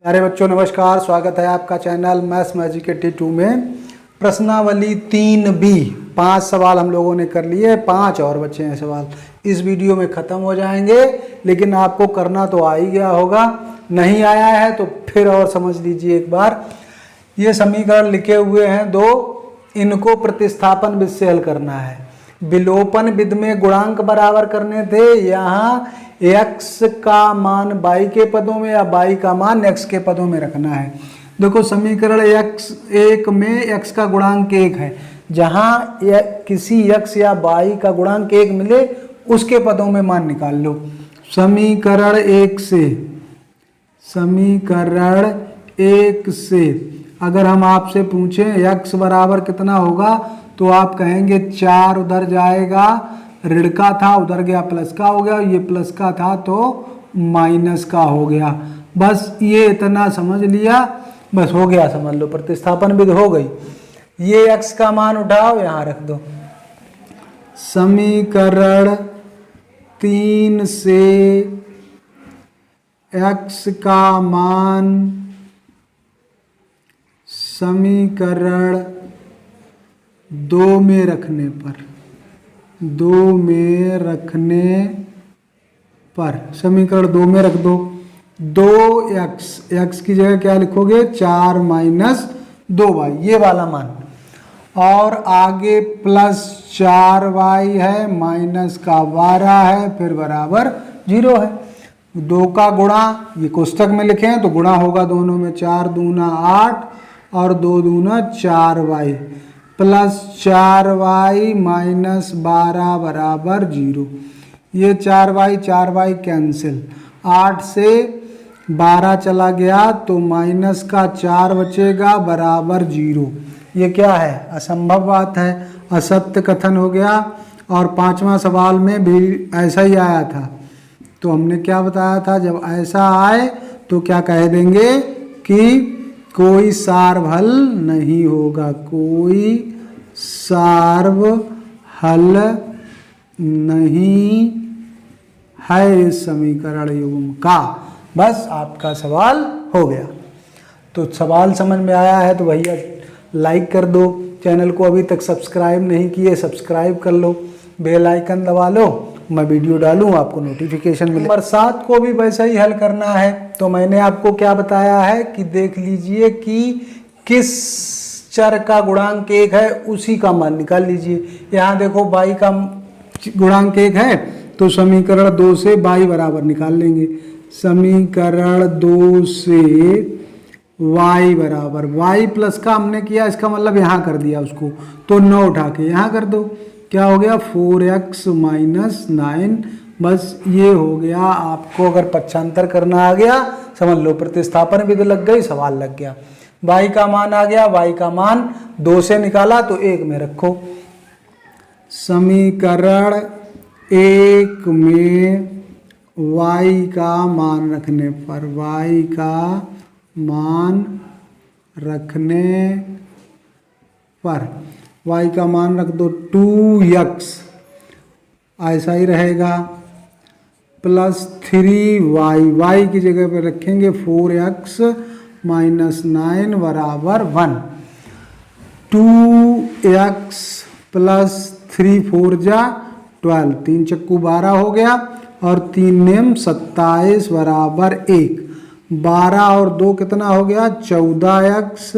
प्यारे बच्चों नमस्कार, स्वागत है आपका चैनल मैथ्स मैजिक 82 में। प्रश्नावली 3B 5 सवाल हम लोगों ने कर लिए, 5 और बचे हैं सवाल। इस वीडियो में ख़त्म हो जाएंगे, लेकिन आपको करना तो आ ही गया होगा। नहीं आया है तो फिर और समझ लीजिए एक बार। ये समीकरण लिखे हुए हैं दो, इनको प्रतिस्थापन विधि से हल करना है। विलोपन विधि में गुणांक बराबर करने थे, यहाँ x का मान y के पदों में या y का मान x के पदों में रखना है। देखो समीकरण x1 में x का गुणांक 1 है, जहाँ किसी x या y का गुणांक 1 मिले उसके पदों में मान निकाल लो। समीकरण 1 से अगर हम आपसे पूछें x बराबर कितना होगा तो आप कहेंगे 4 उधर जाएगा, ऋण का था उधर गया प्लस का हो गया, ये प्लस का था तो माइनस का हो गया। बस ये इतना समझ लिया, बस हो गया, समझ लो प्रतिस्थापन विधि हो गई। ये x का मान उठाओ यहाँ रख दो। समीकरण 3 से x का मान समीकरण 2 में रखने पर समीकरण 2 में रख दो। 2x की जगह क्या लिखोगे 4 माइनस 2y, ये वाला मान, और आगे प्लस 4y है, माइनस का 12 है, फिर बराबर 0 है। 2 का गुणा ये कोष्टक में लिखे हैं तो गुणा होगा दोनों में, 4 दूना 8 और 2 दूना 4y प्लस 4y माइनस 12 बराबर 0। ये 4y कैंसिल, 8 से 12 चला गया तो माइनस का 4 बचेगा बराबर 0। ये क्या है, असंभव बात है, असत्य कथन हो गया। और 5वां सवाल में भी ऐसा ही आया था, तो हमने क्या बताया था, जब ऐसा आए तो क्या कह देंगे कि कोई सार्वहल नहीं होगा, कोई सार्वहल नहीं है इस समीकरण युग्म का। बस आपका सवाल हो गया। तो सवाल समझ में आया है तो भैया लाइक कर दो, चैनल को अभी तक सब्सक्राइब नहीं किए सब्सक्राइब कर लो, बेल आइकन दबा लो, मैं वीडियो डालूँ आपको नोटिफिकेशन मिले। नंबर 7 को भी वैसा ही हल करना है। तो मैंने आपको क्या बताया है कि देख लीजिए कि किस चर का गुणांक 1 है उसी का मान निकाल लीजिए। यहाँ देखो y का गुणांक 1 है तो समीकरण 2 से y बराबर निकाल लेंगे। समीकरण 2 से y बराबर, y प्लस का हमने किया, इसका मतलब यहाँ कर दिया उसको, तो 9 उठा के यहाँ कर दो, क्या हो गया 4x माइनस 9। बस ये हो गया। आपको अगर पक्षांतर करना आ गया समझ लो प्रतिस्थापन विधि लग गई, सवाल लग गया। y का मान आ गया, y का मान 2 से निकाला तो 1 में रखो। समीकरण 1 में y का मान रखने पर y का मान रख दो 2x, ऐसा ही रहेगा, प्लस 3y की जगह पे रखेंगे 4x माइनस 9 बराबर 1। 2x प्लस 3 4 जा 12, 3 चक्कू 12 हो गया और 3 नेम 27 बराबर 1। 12 और 2 कितना हो गया 14x,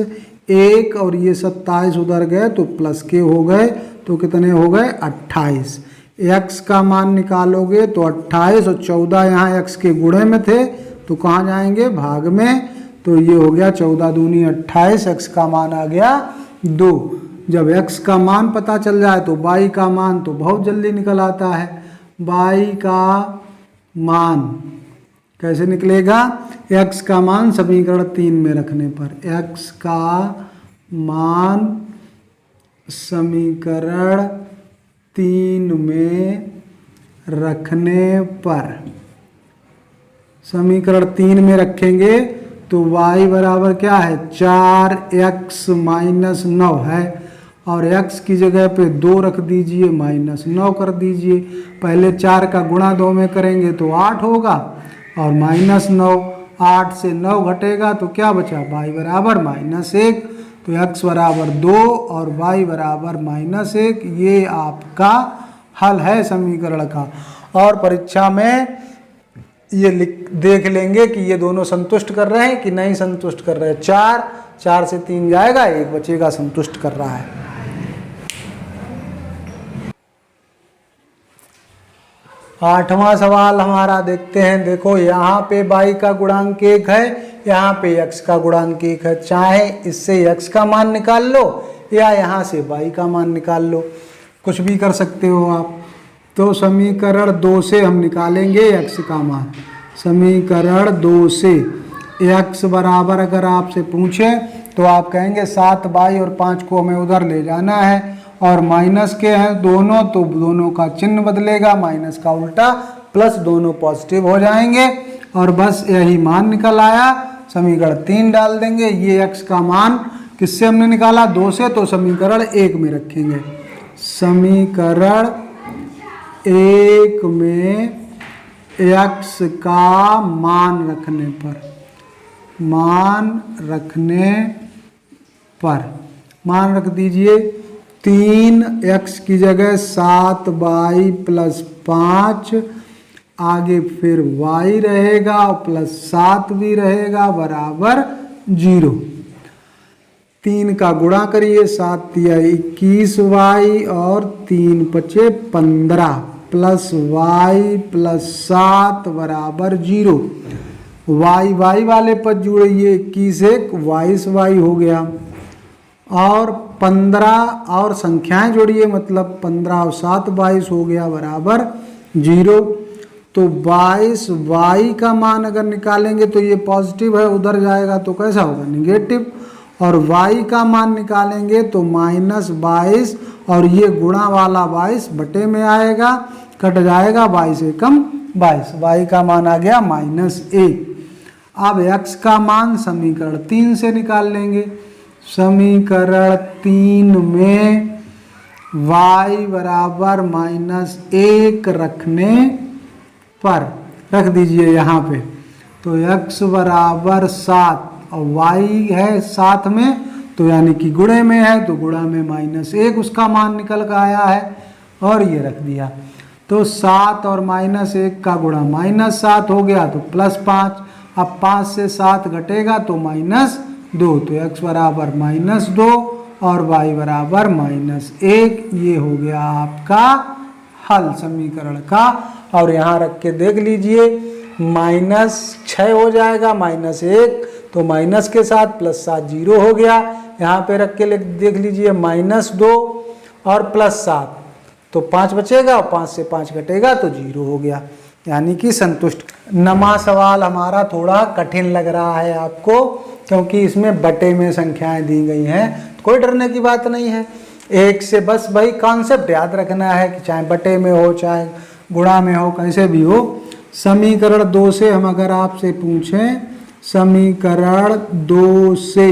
1 और ये 27 उधर गए तो प्लस के हो गए, तो कितने हो गए 28। x का मान निकालोगे तो 28 और 14 यहाँ x के गुणे में थे तो कहाँ जाएंगे भाग में, तो ये हो गया 14 दूनी 28, x का मान आ गया 2। जब x का मान पता चल जाए तो y का मान तो बहुत जल्दी निकल आता है। y का मान कैसे निकलेगा, x का मान समीकरण 3 में रखने पर, x का मान समीकरण 3 में रखने पर, समीकरण 3 में रखेंगे तो y बराबर क्या है 4x माइनस 9 है, और x की जगह पे 2 रख दीजिए माइनस 9 कर दीजिए। पहले 4 का गुणा 2 में करेंगे तो 8 होगा और माइनस 9 8 से 9 घटेगा तो क्या बचा, y बराबर -1। तो x बराबर 2 और y बराबर -1। ये आपका हल है समीकरण का। और परीक्षा में ये देख लेंगे कि ये दोनों संतुष्ट कर रहे हैं कि नहीं संतुष्ट कर रहे हैं। 4 से 3 जाएगा, 1 बचेगा, संतुष्ट कर रहा है। आठवां सवाल हमारा देखते हैं। देखो यहाँ पे y का गुणांक 1 है, यहाँ पे x का गुणांक 1 है। चाहे इससे x का मान निकाल लो या यहाँ से y का मान निकाल लो, कुछ भी कर सकते हो आप। तो समीकरण 2 से हम निकालेंगे x का मान। समीकरण 2 से x बराबर अगर आपसे पूछे तो आप कहेंगे 7y और 5 को हमें उधर ले जाना है और माइनस के हैं दोनों, तो दोनों का चिन्ह बदलेगा, माइनस का उल्टा प्लस, दोनों पॉजिटिव हो जाएंगे और बस यही मान निकल आया। समीकरण 3 डाल देंगे। ये x का मान किससे हमने निकाला, 2 से, तो समीकरण 1 में रखेंगे। समीकरण 1 में x का मान रख दीजिए। 3x की जगह 7y + 5, आगे फिर y रहेगा और +7 भी रहेगा बराबर 0। 3 का गुणा करिए, 7 × 21y और 3 × 5 = 15 प्लस y + 7 बराबर 0। y वाले पद जुड़िए, 21 1 22y हो गया और 15 और संख्याएं जोड़िए, मतलब 15 और 7 22 हो गया बराबर 0। तो 22y का मान अगर निकालेंगे तो ये पॉजिटिव है, उधर जाएगा तो कैसा होगा, निगेटिव। और y का मान निकालेंगे तो -22 और ये गुणा वाला 22 बटे में आएगा, कट जाएगा, 22 × 22, y का मान आ गया -1। अब x का मान समीकरण 3 से निकाल लेंगे। समीकरण 3 में y बराबर -1 रखने पर रख दीजिए यहाँ पे, तो x बराबर 7 और y है साथ में, तो यानी कि गुणे में है, तो गुणा में -1 उसका मान निकल कर आया है और ये रख दिया। तो 7 और -1 का गुणा -7 हो गया तो +5। अब 5 से 7 घटेगा तो -2, तो x बराबर -2 और y बराबर -1। ये हो गया आपका हल समीकरण का। और यहाँ रख के देख लीजिए, -6 हो जाएगा, -1 तो माइनस के साथ +7 0 हो गया। यहाँ पे रख के देख लीजिए, -2 और +7 तो 5 बचेगा और 5 से 5 घटेगा तो 0 हो गया, यानी कि संतुष्ट। नमा सवाल हमारा थोड़ा कठिन लग रहा है आपको, क्योंकि इसमें बटे में संख्याएं दी गई हैं, तो कोई डरने की बात नहीं है। एक से बस भाई कॉन्सेप्ट याद रखना है कि चाहे बटे में हो चाहे गुणा में हो, कैसे भी हो। समीकरण 2 से हम अगर आपसे पूछें, समीकरण 2 से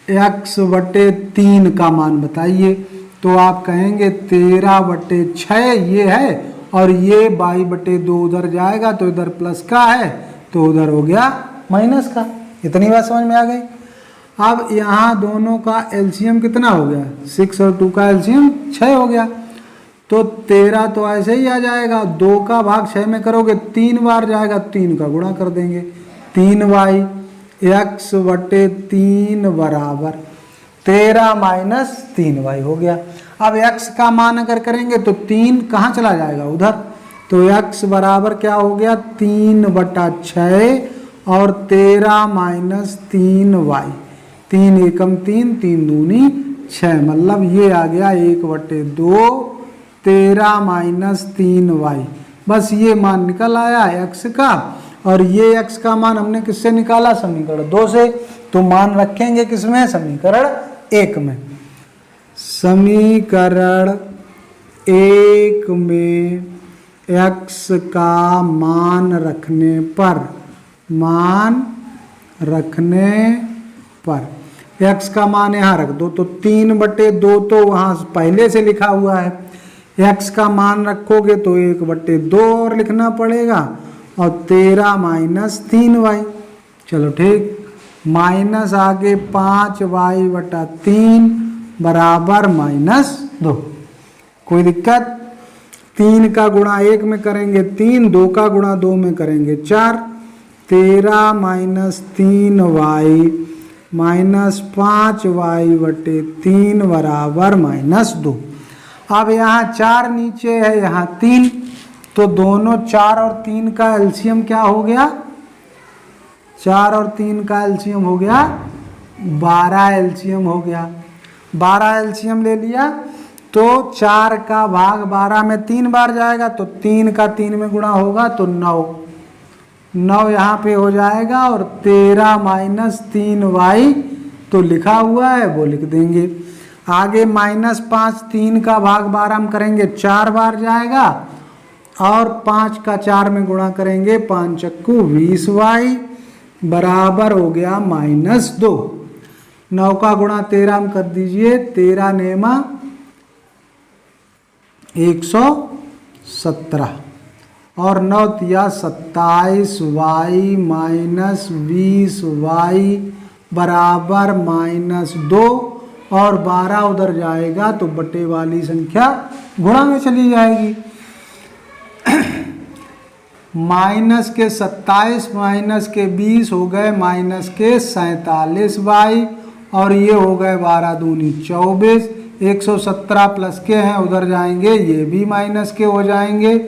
x/3 का मान बताइए, तो आप कहेंगे 13/6 ये है और ये y/2 उधर जाएगा तो इधर प्लस का है तो उधर हो गया माइनस का। इतनी बात समझ में आ गई। अब यहाँ दोनों का एलसीएम कितना हो गया, 6 और 2 का एलसीएम 6 हो गया, तो 13 तो ऐसे ही आ जाएगा। 2 का भाग 6 में करोगे 3 बार जाएगा, 3 का गुणा कर देंगे, 3y x/3 बराबर 13 - 3y हो गया। अब x का मान अगर करेंगे तो 3 कहाँ चला जाएगा, उधर, तो x बराबर क्या हो गया, 3/6 और 13 - 3y, 3 एकम 3, 3 दूनी 6, मतलब ये आ गया 1/2 13 - 3y। बस ये मान निकल आया x का, और ये x का मान हमने किससे निकाला, समीकरण 2 से, तो मान रखेंगे किसमें, समीकरण 1 में। समीकरण 1 में x का मान रखने पर x का मान यहाँ रख दो, तो 3/2 तो वहाँ पहले से लिखा हुआ है, x का मान रखोगे तो 1/2 और लिखना पड़ेगा और 13 - 3y, चलो ठीक, माइनस आगे 5y/3 बराबर -2। कोई दिक्कत? 3 का गुणा 1 में करेंगे 3, 2 का गुणा 2 में करेंगे 4, 13 - 3y -5y/3 बराबर -2। अब यहाँ 4 नीचे है, यहाँ 3, तो दोनों 4 और 3 का एलसीएम क्या हो गया? 4 और 3 का एलसीएम हो गया 12 एलसीएम हो गया। 12 एलसीएम ले लिया तो 4 का भाग 12 में 3 बार जाएगा, तो 3 का 3 में गुणा होगा तो 9 यहाँ पे हो जाएगा, और 13 - 3y तो लिखा हुआ है वो लिख देंगे। आगे -5, 3 का भाग 12 में करेंगे 4 बार जाएगा, और 5 का 4 में गुणा करेंगे 5 चक्कू 20y बराबर हो गया -2। 9 का गुणा 13 में कर दीजिए, 13 नेमा 117, और 9 तिया 27y -20y बराबर -2, और 12 उधर जाएगा तो बटे वाली संख्या गुणा में चली जाएगी। माइनस के 27 माइनस के 20 हो गए -47y, और ये हो गए 12 दूनी 24, 117 प्लस के हैं उधर जाएंगे, ये भी माइनस के हो जाएंगे,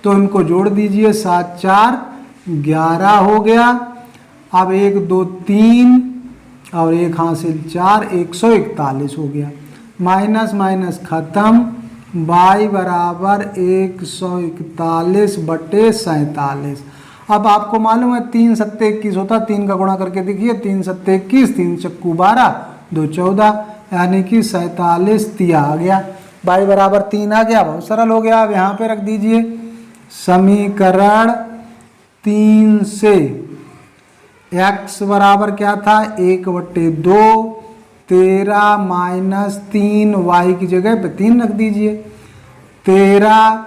तो इनको जोड़ दीजिए, 7 4 11 हो गया। अब 1 2 3 और 1 हासिल 4, 141 हो गया। माइनस माइनस खत्म, y बराबर 141/47। अब आपको मालूम है 3 7 21 होता, 3 का गुणा करके देखिए, 3 7 21, 3 चक्कू 12, 2 14, यानी कि 47 तिया आ गया। y बराबर 3 आ गया, बहुत सरल हो गया। अब यहाँ पे रख दीजिए, समीकरण 3 से x बराबर क्या था 1/2, 13 - 3y की जगह पे 3 रख दीजिए, 13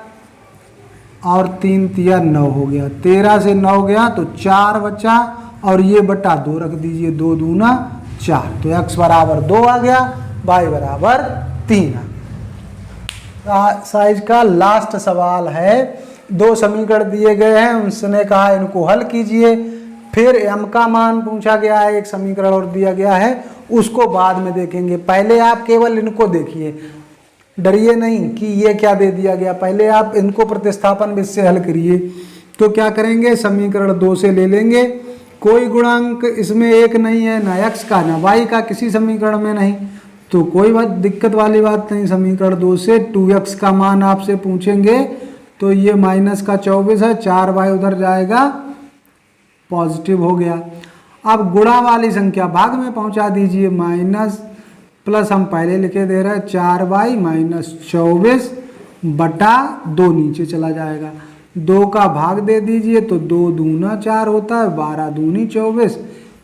और 3 तिया 9 हो गया, 13 से 9 गया तो 4 बचा, और ये बटा 2 रख दीजिए, 2 दूना 4, तो x बराबर 2 आ गया, y बराबर 3 आ। साइज का लास्ट सवाल है, 2 समीकरण दिए गए हैं, उसने कहा इनको हल कीजिए, फिर m का मान पूछा गया है, एक समीकरण और दिया गया है, उसको बाद में देखेंगे। पहले आप केवल इनको देखिए, डरिए नहीं कि ये क्या दे दिया गया, पहले आप इनको प्रतिस्थापन विधि से हल करिए। तो क्या करेंगे, समीकरण 2 से ले लेंगे, कोई गुणांक इसमें एक नहीं है, ना x का ना y का, किसी समीकरण में नहीं, तो कोई बात दिक्कत वाली बात नहीं। समीकरण 2 से 2x का मान आपसे पूछेंगे, तो ये -24 है, 4y उधर जाएगा, पॉजिटिव हो गया। अब गुणा वाली संख्या भाग में पहुंचा दीजिए, माइनस प्लस हम पहले लिखे दे रहे हैं 4y -24 बटा 2 नीचे चला जाएगा, 2 का भाग दे दीजिए तो 2 दूना 4 होता है, 12 दूनी 24,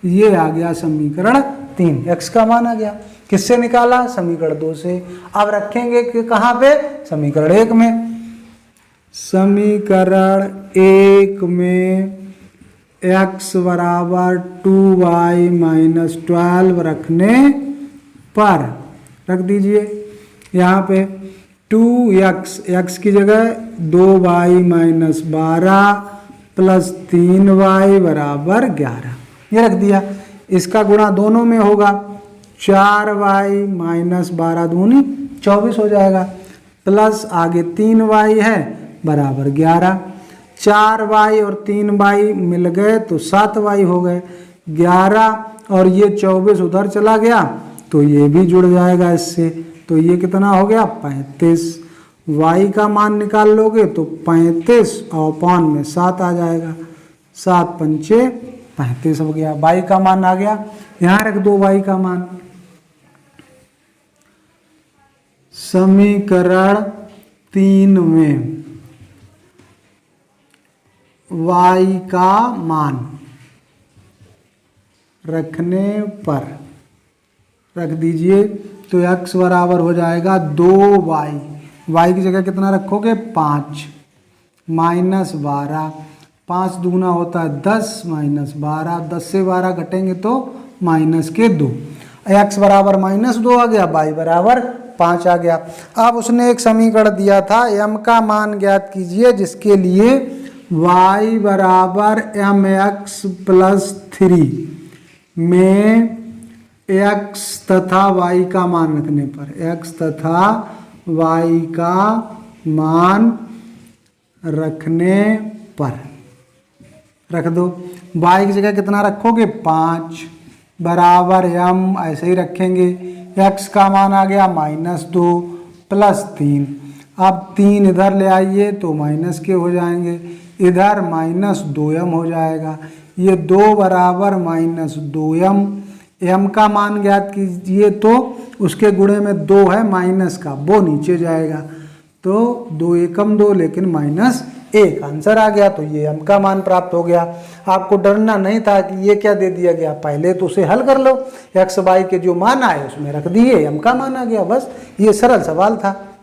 ये आ गया समीकरण 3, x का मान आ गया। किससे निकाला, समीकरण 2 से। अब रखेंगे कि कहाँ पे, समीकरण 1 में। समीकरण 1 में x बराबर 2y -12 रखने पर रख दीजिए, यहाँ पे 2x की जगह 2y -12 प्लस 3y बराबर 11, ये रख दिया। इसका गुणा दोनों में होगा, 4y -12 दूनी 24 हो जाएगा, प्लस आगे 3y है बराबर 11, 4y और 3y मिल गए तो 7y हो गए, 11 और ये 24 उधर चला गया तो ये भी जुड़ जाएगा इससे, तो ये कितना हो गया 35। y का मान निकाल लोगे तो 35 और पान में 7 आ जाएगा, 7 पंचे 35 हो गया, y का मान आ गया। यहाँ रख दो y का मान। समीकरण 3 में y का मान रखने पर रख दीजिए तो x बराबर हो जाएगा 2y, y की जगह कितना रखोगे 5 -12 5 दूना होता है 10 माइनस 12, 10 से 12 घटेंगे तो माइनस के 2। x बराबर -2 आ गया, y बराबर 5 आ गया। अब उसने एक समीकरण दिया था m का मान ज्ञात कीजिए जिसके लिए y बराबर mx प्लस 3 में x तथा y का मान रखने पर, x तथा y का मान रखने पर रख दो। y की जगह कितना रखोगे 5 बराबर m ऐसे ही रखेंगे। x का मान आ गया -2 प्लस 3। अब 3 इधर ले आइए तो माइनस के हो जाएंगे, इधर -2m हो जाएगा। ये 2 बराबर -2m। m का मान ज्ञात कीजिए तो उसके गुणे में 2 है माइनस का, वो नीचे जाएगा तो 2 एकम 2 लेकिन -1 आंसर आ गया। तो ये m का मान प्राप्त हो गया। आपको डरना नहीं था कि ये क्या दे दिया गया, पहले तो उसे हल कर लो, x y के जो मान आए उसमें रख दिए, m का मान आ गया, बस ये सरल सवाल था।